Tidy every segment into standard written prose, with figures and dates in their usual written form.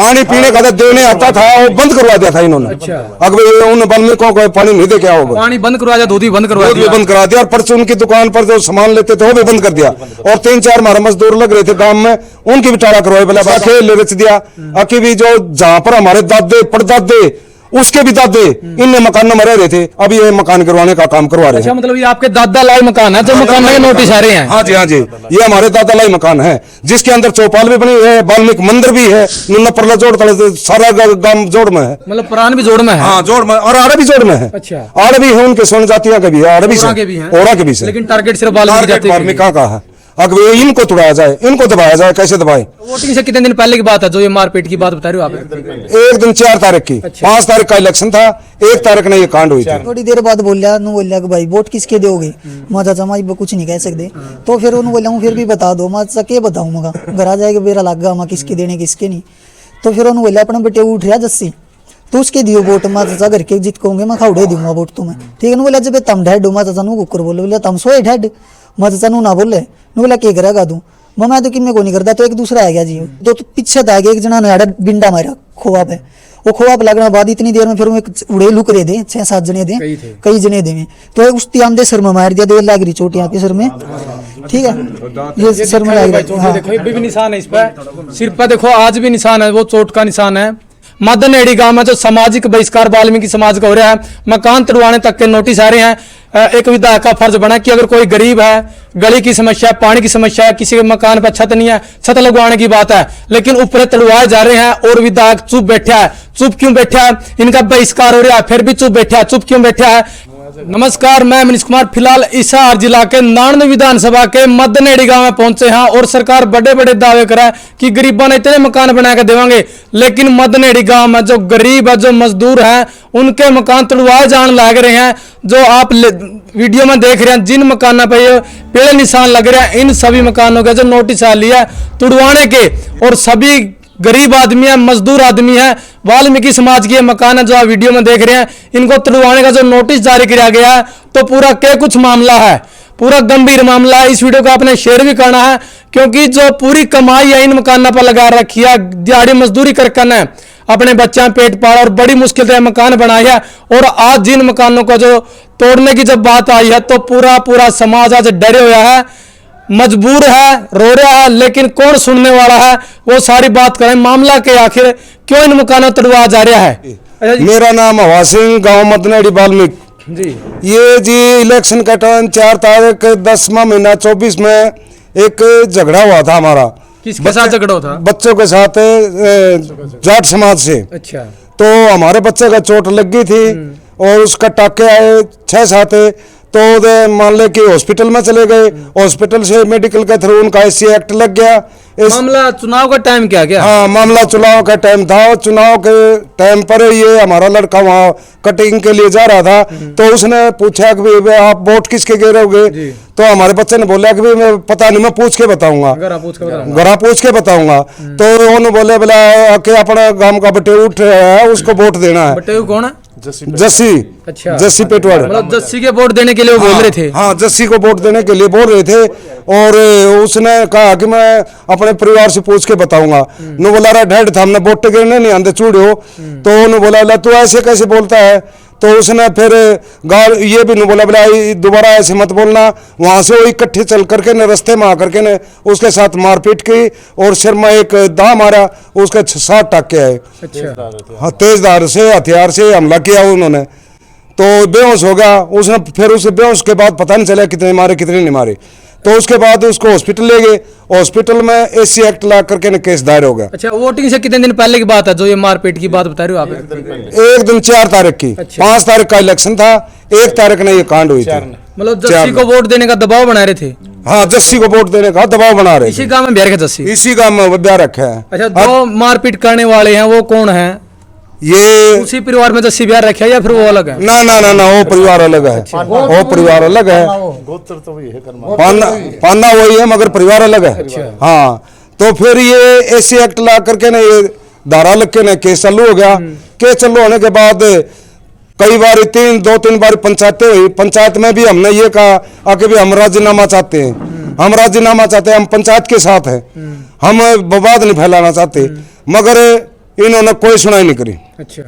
पानी पीने का देने आता था वो बंद करवा दिया था इन्होंने। अच्छा। अगर उन वाल्मीकियों को पानी नहीं दे क्या होगा, पानी बंद करवा दिया, दूध भी बंद करवा दूध भी दिया। बंद करा दिया और परसों उनकी दुकान पर जो सामान लेते थे वो भी बंद कर दिया। और 3-4 हमारे मजदूर लग रहे थे गांव में, उनकी भी टाड़ा करवाए, बोला खेल रच दिया। अकी भी जो जहां पर हमारे दादे परदादे उसके भी दादे इन मकानों में रह रहे थे, अब ये मकान करवाने का काम करवा रहे हैं। अच्छा, मतलब ये आपके दादा लाई मकान है जो मकान में नोटिस आ रहे हैं? हाँ जी, हाँ जी, ये हमारे दादा लाई मकान है जिसके अंदर चौपाल भी बनी है, वाल्मीकि मंदिर भी है, परला जोड़ तले सारा गांव जोड़ में है। मतलब पुरान भी जोड़ में है? हाँ जोड़ में, और आड़े भी जोड़ में है। अच्छा। आड़े भी है उनके स्वर्ण जातियों के भी है, आड़े भी ओरा के भी हैं? ओरा के भी है। लेकिन टारगेट सिर्फ वाल्मीकि जाति के लिए। कहाँ है? अगर इनको तोड़ाया जाए, इनको दबाया जाए, कैसे दबाए? वोटिंग से कितने दिन पहले की बात है जो ये मारपीट की बात बता रहे हो आप? एक दिन 4 तारीख की। अच्छा। 5 तारीख का इलेक्शन था, 1 तारीख ने ये कांड हुई थी। थोड़ी देर बाद बोलिया कि भाई वोट किसके दोगे? मैं चाचा मैं कुछ नहीं कह सकते। तो फिर उन्होंने बोला फिर भी बता दो। मैं चाचा क्या बताऊँ, मगा घर आ जाएगा बेरा लग गया, मैं किसके देने किसके नहीं। तो फिर उन्होंने बोला अपने बेटे उठ रहा जस्सी तो उसके दियो वोट, मैं चाचा घर के जीत कहूंगे मैं खाउड़े दूंगा वोट तुम्हें, ठीक है ना। बोला जब तम ढेड मैं चाचा नु कुकर बोले, बोले तम सोए ढेड, मैं चाचा नु ना बोले नु बोला क्या करेगा तू, मैं तो किन्ने को नहीं करता। तो एक दूसरा आ गया जी, तो पीछे आ गया एक जना ने बिंडा मारा खोआ पे, वो खोआ पे लगने बाद इतनी देर में फिर उड़े लुक रहे थे 6-7 जने थे, कई जने थे। तो उस आमदे सर में मार दिया, 2 लाख री चोट यहाँ पे सर में, ठीक है, ये सर में लग रहा। देखो ये भी निशान है इस पर, सिर पर देखो आज भी निशान है, वो चोट का निशान है। मदनहेड़ी गांव में जो सामाजिक बहिष्कार वाल्मीकि समाज का हो रहा है, मकान तोड़वाने तक के नोटिस आ रहे हैं। एक विधायक का फर्ज बना कि अगर कोई गरीब है, गली की समस्या, पानी की समस्या है, किसी के मकान पर छत नहीं है, छत लगवाने की बात है, लेकिन ऊपर तड़वाए जा रहे हैं और विधायक चुप बैठा है। चुप क्यों बैठा है? इनका बहिष्कार हो रहा है फिर भी चुप बैठा है, चुप क्यों बैठा है? नमस्कार, मैं मनीष कुमार फिलहाल हिसार जिला के नारन विधानसभा के मदनहेड़ी गांव में पहुंचे हैं और सरकार बड़े बड़े दावे कर रहा है कि गरीबों ने इतने मकान बना के देवांगे, लेकिन मदनहेड़ी गांव में जो गरीब है, जो मजदूर हैं, उनके मकान तोड़वाए जाने लग रहे हैं। जो आप वीडियो में देख रहे हैं, जिन मकानों पर ये पीले निशान लग रहे हैं, इन सभी मकानों का जो नोटिस आ लिया तोड़वाने के, और सभी गरीब आदमी है, मजदूर आदमी है, वाल्मीकि समाज के मकान है जो आप वीडियो में देख रहे हैं, इनको तोड़वाने का जो नोटिस जारी किया गया है। तो पूरा क्या कुछ मामला है, पूरा गंभीर मामला है। इस वीडियो को आपने शेयर भी करना है क्योंकि जो पूरी कमाई है इन मकानों पर लगा रखी है, दिहाड़ी मजदूरी करके है, अपने बच्चा पेट पाला और बड़ी मुश्किल से मकान बनाया है। और आज जिन मकानों को जो तोड़ने की जब बात आई है तो पूरा समाज आज डरे हुआ है, मजबूर है, रो रहा है, लेकिन कौन सुनने वाला है? वो सारी बात करें। मामला के आखिर क्यों इन मकानों तोड़वा जा रहा है? मेरा नाम हवा सिंह, गाँव मदनहेड़ी वाल्मीकि जी। ये जी इलेक्शन का टाइम 4 तारीख 10वां महीना 24 में एक झगड़ा हुआ था हमारा। किसके साथ झगड़ा था? बच्चों के साथ, जाट समाज से। अच्छा। तो हमारे बच्चे का चोट लग गई थी और उसका टाके आए 6-7, तो मान ले कि हॉस्पिटल में चले गए, हॉस्पिटल से मेडिकल के थ्रू उनका SC एक्ट लग गया। मामला चुनाव का टाइम क्या? हाँ, मामला चुनाव का टाइम था। चुनाव के टाइम पर ये हमारा लड़का वहाँ कटिंग के लिए जा रहा था, तो उसने पूछा कि भाई आप वोट किसके गिरोगे? तो हमारे बच्चे ने बोला कि भाई मैं पता नहीं, मैं पूछ के बताऊंगा, घरा पूछ के बताऊंगा। तो उन्होंने बोले बोला कि अपना गांव का बटे उठ है, उसको वोट देना है। बटे कौन है? जस्सी। अच्छा। जस्सी पेटवाड़। मतलब जस्सी के वोट देने के लिए वो बोल रहे थे? हाँ, जस्सी को वोट देने के लिए बोल रहे थे। और उसने कहा कि मैं अपने परिवार से पूछ के बताऊंगा। नो बोला रहा ढेड था, हमने वोट गिरने नहीं आते चूड़ो। तो उन्होंने बोला तू ऐसे कैसे बोलता है? तो उसने फिर गाल ये भी नहीं बोला, बोला दोबारा ऐसे मत बोलना। वहां से वो इकट्ठे चल करके न रास्ते में आकर के न उसके साथ मारपीट की और सिर में एक दा मारा, उसके 7 टाके आए। अच्छा। हाँ, तेज धार से हथियार से हमला किया उन्होंने, तो बेहोश हो गया। उसने फिर उस बेहोश के बाद पता नहीं चला कितने मारे कितने नहीं मारे। तो उसके बाद उसको हॉस्पिटल ले गए, हॉस्पिटल में SC एक्ट ला करके केस दायर हो गया। अच्छा, वोटिंग से कितने दिन पहले की बात है जो ये मारपीट की बात बता रहे हो आप? एक दिन 4 तारीख की। अच्छा। 5 तारीख का इलेक्शन था, 1 तारीख ने ये कांड हुई थी। मतलब जस्सी को वोट देने का दबाव बना रहे थे? हाँ, जस्सी को वोट देने का दबाव बना रहे। इसी गांव में बिहार का जस्सी? इसी गांव में ब्याह रखा है। अच्छा, जो मारपीट करने वाले हैं वो कौन है? ये उसी परिवार में जस्सी बिहार रखा है या फिर वो अलग है? ना, वो परिवार अलग है। वो परिवार अलग है, पांडा वही है मगर परिवार अलग है। हाँ, तो फिर ये SC एक्ट ला करके ना ये धारा लग के ना केस चालू हो गया। केस चालू होने के बाद कई बार 2-3 बार पंचायतें हुई। पंचायत में भी हमने ये कहा कि भी हम राजीनामा चाहते हैं, हम राजीनामा चाहते हैं, हम पंचायत के साथ हैं, हम विवाद नहीं फैलाना चाहते। मगर इन्होंने कोई सुनाई नहीं करी। अच्छा।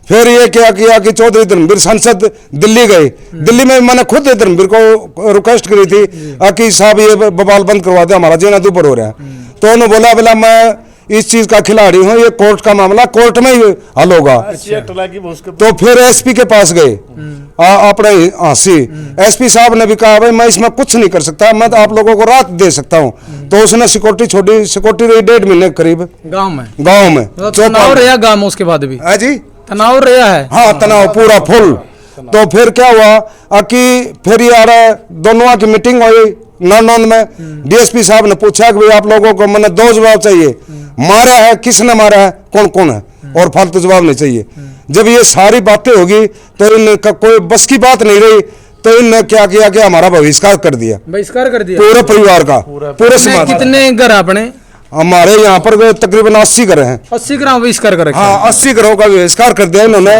फिर ये क्या किया कि चौधरी धर्मवीर सांसद दिल्ली गए। दिल्ली में मैंने खुद धर्मवीर को रिक्वेस्ट करी थी कि साहब ये बवाल बंद करवा दे, हमारा जीना दुबर हो रहा है। तो उन्होंने बोला मैं इस चीज का खिलाड़ी हूँ, ये कोर्ट का मामला कोर्ट में ही हल होगा। तो फिर एसपी के पास गए अपने हाँसी। एसपी साहब ने भी कहा भाई मैं इसमें कुछ नहीं कर सकता, मैं तो आप लोगों को राहत दे सकता हूँ। तो उसने सिक्योरिटी छोड़ी, सिक्योरिटी रही 1.5 महीने करीब गांव में तनाव रहा गांव में। उसके बाद भी जी तनाव रहा है। हाँ, तनाव पूरा फुल। तो फिर क्या हुआ कि फिर यार दोनों की मीटिंग हुई नारनौंद में। डीएसपी साहब ने पूछा कि भाई आप लोगों को मैंने 2 जवाब चाहिए, मारा है किसने मारा है, कौन कौन है, और फालतू जवाब नहीं चाहिए। जब ये सारी बातें होगी तो इनका कोई बस की बात नहीं रही, तो इनने क्या किया कि हमारा बहिष्कार कर दिया। बहिष्कार कर दिया पूरे परिवार का, पूरे समाज। कितने घर अपने हमारे यहाँ पर तकरीबन 80 घर हैं। 80 ग्राम बहिष्कार कर रखा। हाँ, 80 घरों का बहिष्कार कर दिया इन्होंने।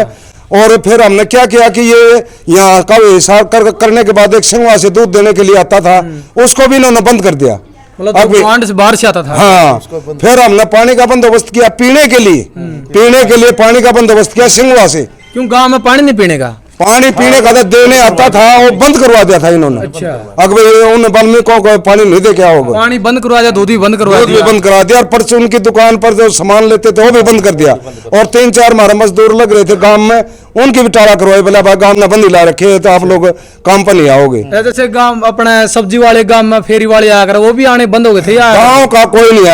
और फिर हमने क्या किया कि ये यहाँ का बहिष्कार करने के बाद एक संगवा से दूध देने के लिए आता था, उसको भी इन्होंने बंद कर दिया। मतलब से बाहर से आता था। हाँ, फिर हमने पानी का बंदोबस्त किया पीने के लिए पानी का बंदोबस्त किया सिंगवा से। क्यों गांव में पानी नहीं पीने का? पानी पीने का देने आता था, वो बंद करवा दिया था इन्होंने। अच्छा। अगर उन वाल्मीकियों को पानी नहीं दे क्या होगा? पानी बंद करवा दिया, दूध भी बंद करवा दिया। दूध भी बंद करा दिया, और परसों उनकी दुकान पर जो सामान लेते थे वो भी बंद कर दिया। और 3-4 हमारे मजदूर लग रहे थे गांव में, उनकी भी टाला करवाई। बोला भाई गांव में बंदी ला रखे तो आप लोग काम पर नहीं आओगे। जैसे गांव अपने सब्जी वाले गांव में फेरी वाले आकर वो भी आने बंद हो गए थे। गाँव का कोई नहीं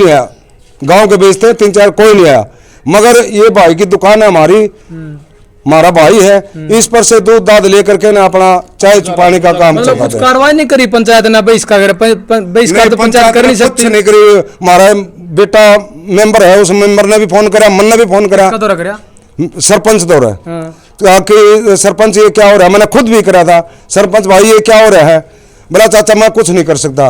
आया, गाँव के बेचते 3-4 कोई नहीं आया। मगर ये भाई की दुकान है, हमारा भाई है, इस पर से दूध दाद लेकर के ना अपना चाय छुपाने का काम चलता है। कुछ कार्रवाई नहीं करी पंचायत ने? बहिष्कार तो पंचायत कर नहीं सकती। नहीं करी। हमारा बेटा मेंबर है, उस मेंबर ने भी फोन करा, मन ने भी फोन करा। दौरा करा सरपंच दौरा कि सरपंच ये क्या हो रहा है। मैंने खुद भी करा था, सरपंच भाई ये क्या हो रहा है। बोला चाचा मैं कुछ नहीं कर सकता,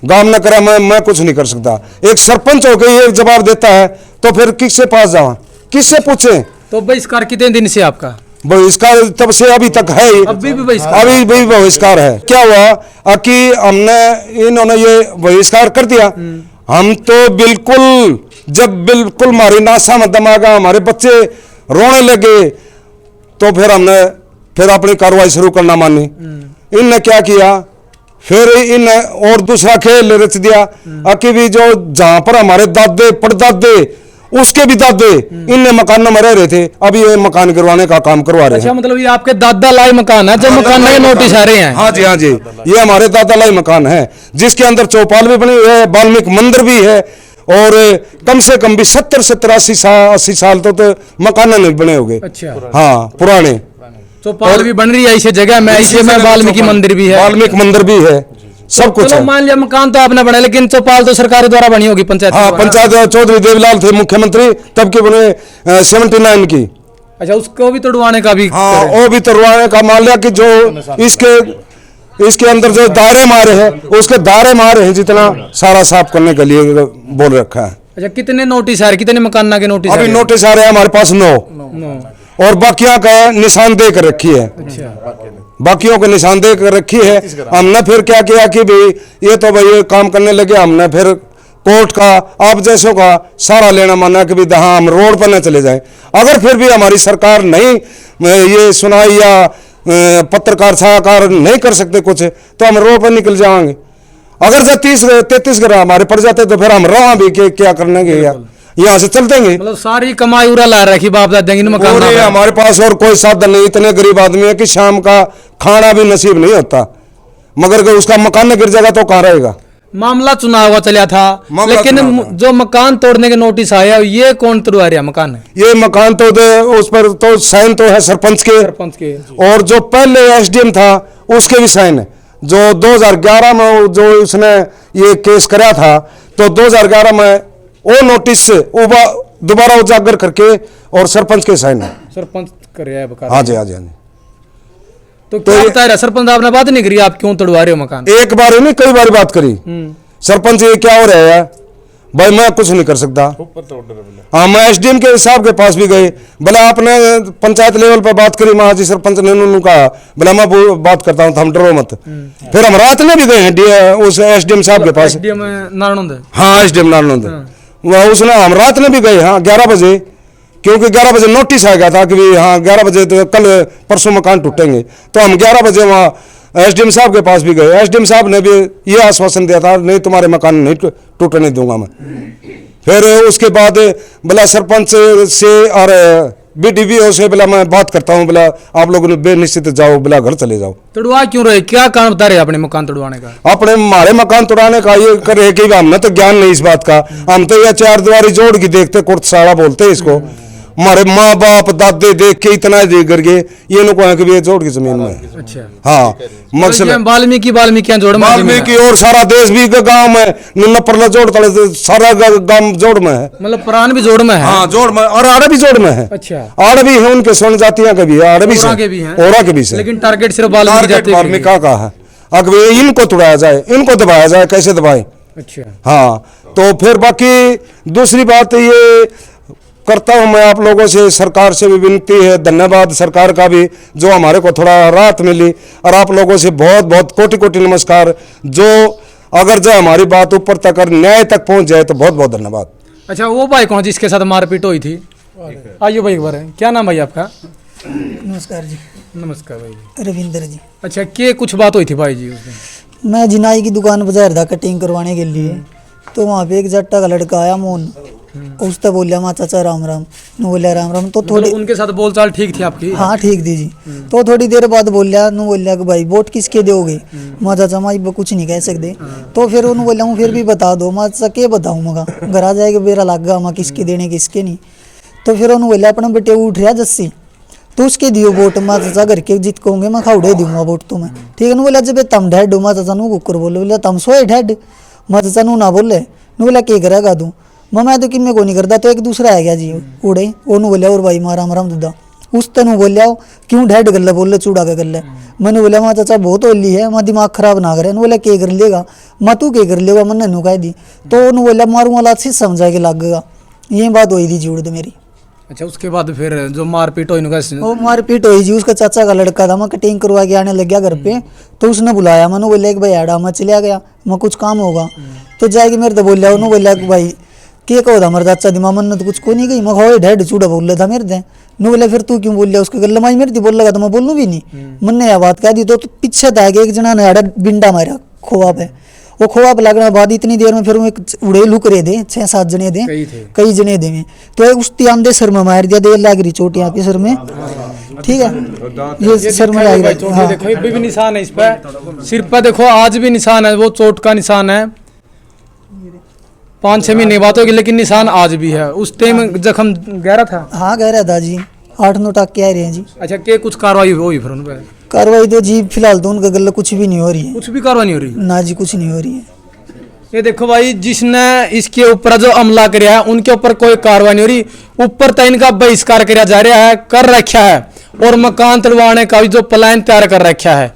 गांव ने करा मैं कुछ नहीं कर सकता। एक सरपंच होकर ये जवाब देता है तो फिर किससे पास जाओ, किससे पूछे? तो बहिष्कार कितने दिन से आपका? बहिष्कार तब से अभी तक है, अभी भी बहिष्कार है। क्या हुआ कि इन्होंने ये बहिष्कार कर दिया। हम तो बिल्कुल हमारी नासा में दमागा, हमारे बच्चे रोने लगे, तो फिर हमने अपनी कार्रवाई शुरू करना मानी। इनने क्या किया, फिर इन और दूसरा खेल रच दिया कि भी जो जहां पर हमारे दादे परदादे उसके भी दादे इनने मकानों में रह रहे थे, अभी ये मकान गिरवाने का काम करवा रहे हैं। अच्छा, मतलब ये आपके दादा लाई मकान है जो मकान के नोटिस आ रहे हैं? हाँ जी, ये हमारे दादा लाई मकान है, जिसके अंदर चौपाल भी बनी हुई है, वाल्मीकि मंदिर भी है, और कम से कम भी 70-80 साल तो मकान नहीं बने होंगे। अच्छा। हाँ, पुराने चौपाल भी बन रही है इस जगह में, इसी में वाल्मीकि मंदिर भी है, वाल्मीकि मंदिर भी है, सब कुछ है। मान लिया मकान तो आपने बना, लेकिन चौपाल तो सरकार द्वारा बनी होगी, पंचायत। हाँ, पंचायत चौधरी देवलाल थे मुख्यमंत्री तब के बने 79 की। अच्छा, उसको भी तोड़वाने का भी? हाँ, वो भी तोड़वाने का। मान लिया कि जो इसके अंदर जो दायरे मारे हैं, उसके दायरे मारे हैं जितना सारा साफ करने के लिए बोल रखा है। अच्छा, कितने नोटिस आ रहे, कितने मकान के नोटिस? अभी नोटिस आ रहे हैं हमारे पास 9, और बाकियों का निशानदेह कर रखी है। बाकियों को निशानदेह कर रखी है। हमने फिर क्या किया कि भाई ये तो भाई काम करने लगे, हमने फिर कोर्ट का आप जैसों का सारा लेना माना कि भाई हाँ हम रोड पर न चले जाएं। अगर फिर भी हमारी सरकार नहीं ये सुनाई या पत्रकार सलाहकार नहीं कर सकते कुछ, तो हम रोड पर निकल जाएंगे। अगर जब 30-33 घर हमारे पड़ जाते तो फिर हम रहा भी क्या करने के, यहाँ से चल देंगे। मतलब सारी कमाई उड़ा ला रखी बाप दादा मकान में। हमारे पास और कोई साधन नहीं, इतने गरीब आदमी है कि शाम का खाना भी नसीब नहीं होता, मगर उसका मकान गिर जाएगा तो कहाँ रहेगा। मामला चुनाव हुआ चला था, लेकिन जो मकान तोड़ने के नोटिस आया ये कौन तोड़वा रहा मकान है? ये मकान तो उस पर तो साइन तो है सरपंच के, और जो पहले एसडीएम था उसके भी साइन है। जो 2011 में जो उसने ये केस करा था, तो 2011 में वो नोटिस दोबारा उजागर करके और सरपंच के साइन है। सरपंच कर रहा है? हाँ जी। तो क्या बता रहा सरपंच? आपने बात नहीं करी आप क्यों तोड़वा रहे हो मकान? एक बार नहीं, कई बार बात करी। सरपंच ये क्या हो रहा है भाई, मैं कुछ नहीं कर सकता। हाँ, मैं एसडीएम के साहब के पास भी गए, बोला आपने पंचायत लेवल पर बात करी, महाजी सरपंच ने उन्होंने कहा, बोला मैं बात करता हूँ, हम डरो मत। फिर हम रात में भी गए उस एसडीएम साहब के पास। नारनौंद? हाँ, एसडीएम नारनौंद। वह उसने हम रात में भी गए, हाँ 11 बजे, क्योंकि 11 बजे नोटिस आ गया था कि भी हाँ 11 बजे तो कल परसों मकान टूटेंगे, तो हम 11 बजे वहाँ एसडीएम साहब के पास भी गए। एसडीएम साहब ने भी ये आश्वासन दिया था, नहीं तुम्हारे मकान नहीं टूटने दूंगा मैं। फिर उसके बाद बोला सरपंच से और बीडीवीओ से बोला मैं बात करता हूँ, बोला आप लोगों ने बेनिश्चित जाओ, बोला घर चले जाओ। तोड़वा क्यों रहे, क्या कारण बता रहे अपने मकान तोड़वाने का? अपने हमारे मकान तोड़ाने का ये कर रहे कि हमने तो ज्ञान नहीं इस बात का, हम तो ये चार दीवारी जोड़ के देखते, कुर्त साड़ा बोलते इसको, हमारे माँ बाप दादे देख के इतना गिर गए, ये लोग है कि ये जोड़ की जमीन में है। अच्छा हाँ मकसद वाल्मीकि जोड़ में, वाल्मीकि और सारा देश भी गांव में नुल्ला परला जोड़ तले सारा गांव जोड़ में है, मतलब प्राण भी जोड़ में है। हाँ जोड़ में, और आड़े भी जोड़ में है। अच्छा आड़े भी है उनके स्वर्ण जातियां के भी, आड़े भी ओरा के भी है, लेकिन टारगेट सिर्फ वाल्मीकि का है। अगर इनको तोड़ाया जाए, इनको दबाया जाए, कैसे दबाए? अच्छा हाँ, तो फिर बाकी दूसरी बात ये करता हूँ मैं आप लोगों से, सरकार से भी विनती है, धन्यवाद सरकार का भी जो हमारे को थोड़ा राहत मिली, और आप लोगों से बहुत बहुत कोटि कोटि नमस्कार, जो अगर जो हमारी बात ऊपर तक और न्याय तक पहुंच जाए तो बहुत बहुत धन्यवाद। अच्छा वो भाई कौन जिसके साथ मारपीट हुई थी? आइए भाई एक बार, क्या नाम भाई आपका? नमस्कार जी। नमस्कार भाई। रविंदर जी। अच्छा क्या कुछ बात हुई थी भाई जी उस दिन? मैं जिनाई की दुकान बाजार था कटिंग करवाने के लिए, तो वहाँ पे एक जट्टा का लड़का आया मोहन, उसने बोलिया माँ चाचा राम राम, नु बोलिया राम राम, तो थोड़ी उनके साथ बोलचाल ठीक थी आपकी? हाँ ठीक थी जी। तो थोड़ी देर बाद बोलिया नु बोलिया कि भाई वोट किसके दोगे? माँ चाचा माँ कुछ नहीं कह सकते। तो फिर उन्होंने बोलिया हूँ फिर भी बता दो। माँ चाचा क्या बताऊँ मगा, घर आ जाएगा बेरा लग गया माँ किसके देने किसके नहीं। तो फिर उन्होंने बोलिया अपना बेटे उठ रहा जस्सी, तो उसके दियो वोट, माँ चाचा घर के जित कहूँगे मैं खाउड़े दूंगा वोट तुम्हें, ठीक है। नु बोला जब तम ढेड, माँ चाचा नु कुकर बोले, बोला तम सोए ढेड, माँ चाचा नु ना बोले, नु बोला क्या करेगा तू, मैं तो किन्ने को नहीं करता। तो एक दूसरा आ गया जी उड़े, ओनू बोलिया और भाई मारा राम दुदा, उस तेन बोलिया क्यों ढेड गल बोले चूड़ा के गल। मैंने बोला माँ चाचा बहुत ओली है, माँ दिमाग खराब ना करे। बोला क्या कर लेगा माँ, तू क्या कर लेगा, मैंने नु कह दी। तो उन्होंने बोला मारू वाला अच्छी समझा के लग गया। ये बात हुई थी जी उड़ मेरी। अच्छा उसके बाद फिर जो मारपीट हुई, वो मारपीट हुई जी, उसका चाचा का लड़का था, मैं कटिंग करवा के आने लग गया घर पे, तो उसने बुलाया, मैंने बोला कि भाई आड़ा, मैं चलिया गया, मैं कुछ काम होगा तो जाएगी मेरे। तो बोलिया उन्होंने बोला कि भाई के कहो था हमारे चाचा दिमाग, मन तो कुछ को नहीं गई, मैं खाओ ढेड चूड़ा बोल रहा था मेरे थे। नु बोला फिर तू क्यों बोल लिया, उसके गल माई मेरे थी बोल लगा, तो मैं बोलूँ भी नहीं, मन ने यह बात कह दी। तो पीछे था एक जना ने आड़ा बिंडा मारा खोआ पे, वो खोआ पे लगने बाद इतनी देर में फिर वो उड़े लुक रहे थे 6-7 जने थे, कई जने थे में, तो एक उसकी आमदे सर में मार दिया, देर लग रही चोट यहाँ पे सर में, ठीक है। ये सर में लग रही, हाँ। देखो ये भी निशान है इस पर, सिर पर देखो आज भी निशान है, वो चोट का निशान है। 5-6 महीने बात होगी लेकिन निशान आज भी है। उस टाइम जख्म गहरा था? हाँ गहरा था जी, 8-9 टाके आ रहे हैं जी। अच्छा क्या कुछ कार्रवाई हुई फिर उन पर? कार्रवाई तो जी फिलहाल तो उनका गले कुछ भी नहीं हो रही है, कुछ भी कार्रवाई नहीं हो रही ना जी, कुछ नहीं हो रही है। ये देखो भाई, जिसने इसके ऊपर जो हमला किया है उनके ऊपर कोई कार्रवाई नहीं हो रही, ऊपर तक इनका बहिष्कार किया जा रहा है, कर रखा है, और मकान तोड़वाने का भी जो प्लान तैयार कर रखा है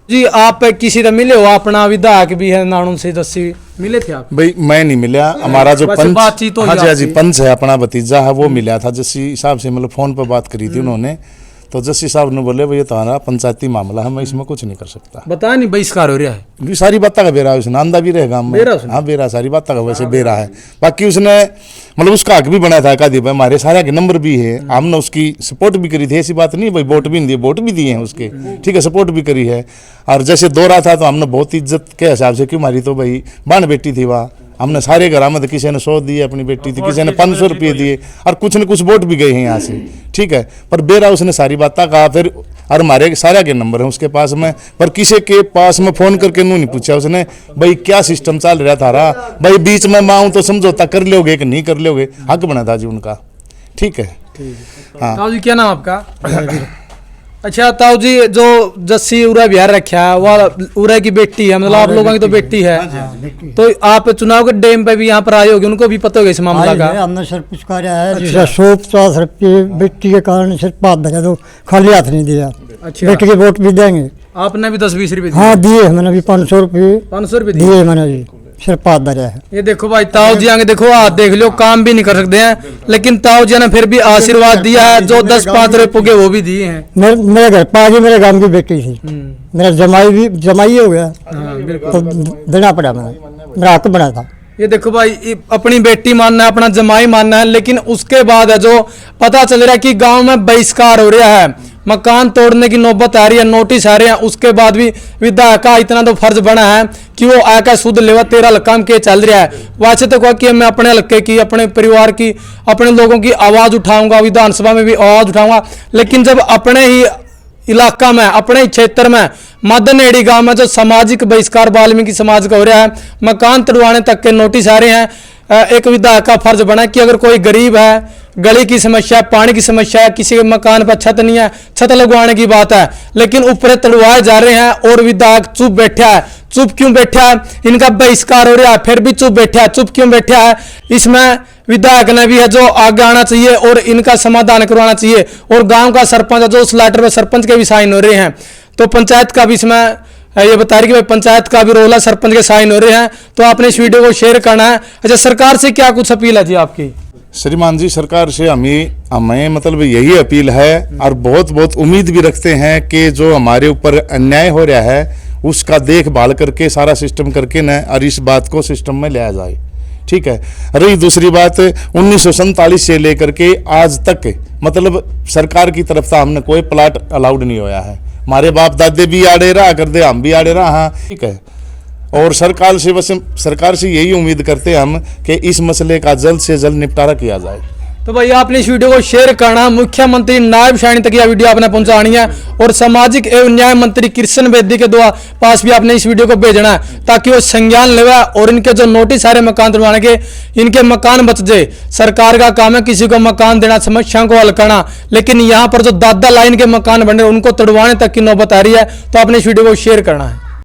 जी। आप किसी से मिले हो? अपना विधायक भी है नानुन से दस्सी, मिले थे आप? भाई मैं नहीं मिला, हमारा जो पंच, बातचीत हाँ जी हाँ जी, पंच है अपना भतीजा है, वो मिला था जिस हिसाब से, मतलब फोन पर बात करी थी उन्होंने, तो जस्सी साहब ने बोले भाई ये तुम्हारा पंचायती मामला है, मैं इसमें कुछ नहीं कर सकता। बताया नहीं बहिष्कार हो रहा है? भी सारी बात का बेरा है, उसने आंदा भी रहे गाँव में, हाँ बेरा सारी बात का वैसे बेरा है। बाकी उसने मतलब उसका हक भी बनाया था का दी भाई, हमारे सारे के नंबर भी है, हमने उसकी सपोर्ट भी करी थी, ऐसी बात नहीं भाई, वोट भी नहीं दिए, वोट भी दिए हैं उसके, ठीक है, सपोर्ट भी करी है। और जैसे दो रहा था तो हमने बहुत इज्जत के हिसाब से, क्यों मारी तो भाई बाण बेटी थी वहाँ, हमने सारे घर में, किसी ने 100 दिए अपनी बेटी थी, किसी ने 500 रुपये दिए, और कुछ न कुछ वोट भी गए हैं यहाँ से, ठीक है। पर बेरा उसने सारी बात कहा फिर, और हमारे सारे के नंबर हैं उसके पास में, पर किसी के पास में फोन करके नहीं पूछा उसने भाई क्या सिस्टम चल रहा था, भाई बीच में मैं आऊँ तो समझौता कर लोगे कि नहीं कर लोगे, हक बना था जी उनका, ठीक है। हाँ ताऊ जी, क्या नाम आपका? अच्छा ताऊ जी, जो जस्सी उरा बिहार रखा है वो उरा की बेटी है, मतलब आप लोगों की तो बेटी है, तो आप चुनाव के टाइम पे भी यहाँ पर आए होगे, उनको भी पता होगा इस मामला का? हमने सर पुचकारा है, 150 रुपये बेटी के कारण सिर्फ पाप भजा, तो खाली हाथ नहीं दिया। अच्छा, बेटी के वोट भी देंगे। आपने भी 10-20 रुपये? हाँ दिए, मैंने भी 500 रुपये दिए मैंने जी, सिर्फ पाप भजा है। ये देखो भाई ताऊ जी आगे देखो, हाथ देख लो, काम भी नहीं कर सकते हैं, लेकिन ताऊ जी ने फिर भी आशीर्वाद दिया है, जो 10-5 रुपये पुगे वो भी दिए हैं। मेरे घर पास ही मेरे गांव की बेटी थी, मेरा जमाई हो गया, तो देना पड़ा, मेरा हक बना था। ये देखो भाई, अपनी बेटी मानना है, अपना जमाई मानना है, लेकिन उसके बाद है जो पता चल रहा है कि गांव में बहिष्कार हो रहा है, मकान तोड़ने की नौबत आ रही है, नोटिस आ रहे हैं, उसके बाद भी विधायक का इतना तो फर्ज बना है कि वो आकर शुद्ध लेवा 13 लाख काम के चल रहा है। वैसे तो कहा कि मैं अपने हल्के की, अपने परिवार की, अपने लोगों की आवाज उठाऊंगा, विधानसभा में भी आवाज उठाऊंगा, लेकिन जब अपने ही इलाका में, अपने ही क्षेत्र में, मदनेड़ी गांव में जो सामाजिक बहिष्कार वाल्मीकि समाज का हो रहा है, मकान तोड़वाने तक के नोटिस आ रहे हैं, एक विधायक का फर्ज बना कि अगर कोई गरीब है, गली की समस्या, पानी की समस्या है, किसी के मकान पर छत नहीं है, छत लगवाने की बात है, लेकिन ऊपर तोड़वाए जा रहे हैं और विधायक चुप बैठा है। चुप क्यों बैठा है? इनका बहिष्कार हो रहा है, फिर भी चुप बैठा है। चुप क्यों बैठा है? इसमें विधायक ने भी है जो आगे आना चाहिए और इनका समाधान करवाना चाहिए, और गांव का सरपंच है जो उस लेटर में सरपंच के भी साइन हो रहे हैं, तो पंचायत का भी इसमें ये बता रही कि भाई पंचायत का भी रोल है, सरपंच के साइन हो रहे हैं, तो आपने इस वीडियो को शेयर करना है। अच्छा, सरकार से क्या कुछ अपील है जी आपकी? श्रीमान जी, सरकार से हमें मतलब यही अपील है, और बहुत बहुत उम्मीद भी रखते हैं कि जो हमारे ऊपर अन्याय हो रहा है उसका देखभाल करके, सारा सिस्टम करके न, और इस बात को सिस्टम में लाया जाए। ठीक है। रही दूसरी बात, 1947 से लेकर के आज तक मतलब सरकार की तरफ से हमने कोई प्लाट अलाउड नहीं होया है। हमारे बाप दादे भी आड़े रहा करते, हम भी आड़े रहा। हाँ, ठीक है। और सरकार से यही उम्मीद करते हैं हम कि इस मसले का जल्द से जल्द निपटारा किया जाए। तो भाई आपने इस वीडियो को शेयर करना, मुख्यमंत्री नायब शानी तक यह वीडियो आपने पहुंचानी है, और सामाजिक एवं न्याय मंत्री कृष्ण बेदी के द्वारा पास भी आपने इस वीडियो को भेजना है, ताकि वो संज्ञान लेवा और इनके जो नोटिस आ रहे मकान तोड़वाने के, इनके मकान बच जाए। सरकार का काम है किसी को मकान देना, समस्याओं को हल करना, लेकिन यहाँ पर जो दादा लाइन के मकान बन रहे उनको तोड़वाने तक की नौबत आ रही है। तो आपने इस वीडियो को शेयर करना है।